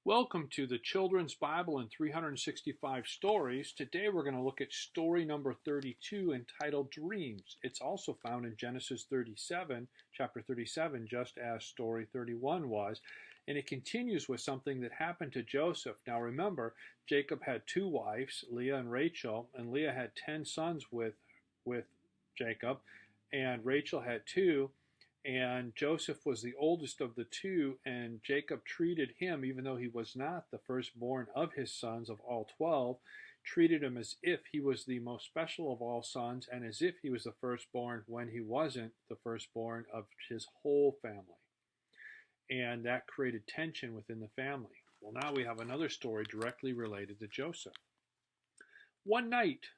Welcome to the Children's Bible in 365 Stories. Today we're going to look at story number 32 entitled Dreams. It's also found in Genesis 37, chapter 37, just as story 31 was. And it continues with something that happened to Joseph. Now remember, Jacob had two wives, Leah and Rachel, and Leah had 10 sons with Jacob, and Rachel had two. And Joseph was the oldest of the two, and Jacob treated him, even though he was not the firstborn of his sons of all 12, treated him as if he was the most special of all sons, and as if he was the firstborn when he wasn't the firstborn of his whole family. And that created tension within the family. Well, now we have another story directly related to Joseph. One night,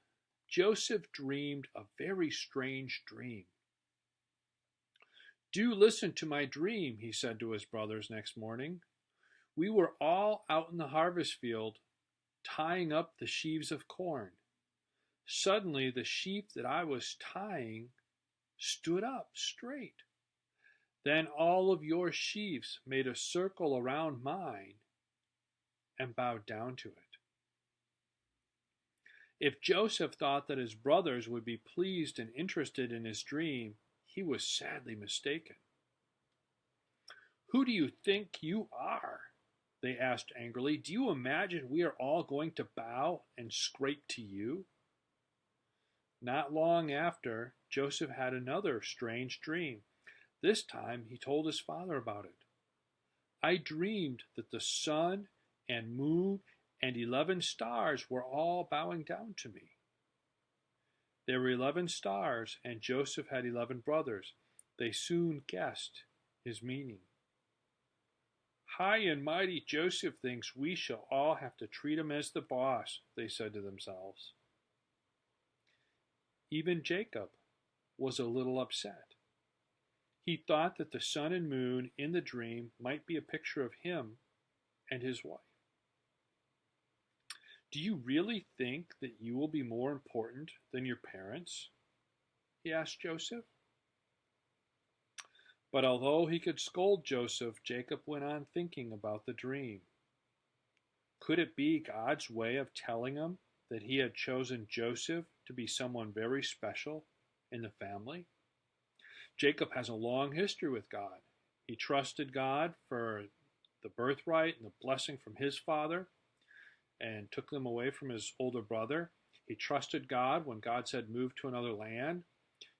Joseph dreamed a very strange dream. "Do listen to my dream," he said to his brothers next morning. "We were all out in the harvest field, tying up the sheaves of corn. Suddenly the sheaf that I was tying stood up straight. Then all of your sheaves made a circle around mine and bowed down to it." If Joseph thought that his brothers would be pleased and interested in his dream, he was sadly mistaken. "Who do you think you are?" they asked angrily. "Do you imagine we are all going to bow and scrape to you?" Not long after, Joseph had another strange dream. This time he told his father about it. "I dreamed that the sun and moon and 11 stars were all bowing down to me." There were 11 stars, and Joseph had 11 brothers. They soon guessed his meaning. "High and mighty Joseph thinks we shall all have to treat him as the boss," they said to themselves. Even Jacob was a little upset. He thought that the sun and moon in the dream might be a picture of him and his wife. "Do you really think that you will be more important than your parents?" he asked Joseph. But although he could scold Joseph, Jacob went on thinking about the dream. Could it be God's way of telling him that he had chosen Joseph to be someone very special in the family? Jacob has a long history with God. He trusted God for the birthright and the blessing from his father, and took them away from his older brother. He trusted God when God said move to another land.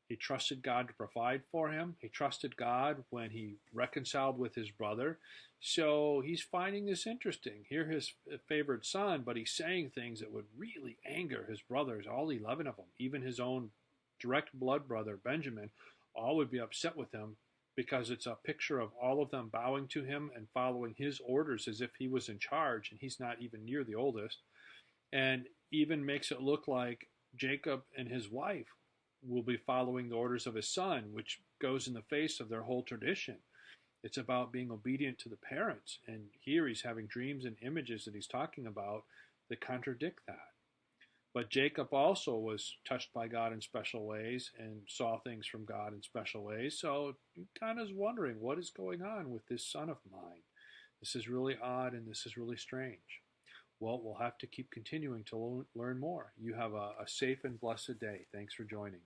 He trusted God to provide for him. He trusted God when he reconciled with his brother. So he's finding this interesting. Here his favored son, but he's saying things that would really anger his brothers, all 11 of them. Even his own direct blood brother, Benjamin, all would be upset with him because it's a picture of all of them bowing to him and following his orders as if he was in charge, and he's not even near the oldest. And even makes it look like Jacob and his wife will be following the orders of his son, which goes in the face of their whole tradition. It's about being obedient to the parents, and here he's having dreams and images that he's talking about that contradict that. But Jacob also was touched by God in special ways and saw things from God in special ways. So he kind of is wondering, what is going on with this son of mine? This is really odd and this is really strange. Well, we'll have to keep continuing to learn more. You have a safe and blessed day. Thanks for joining.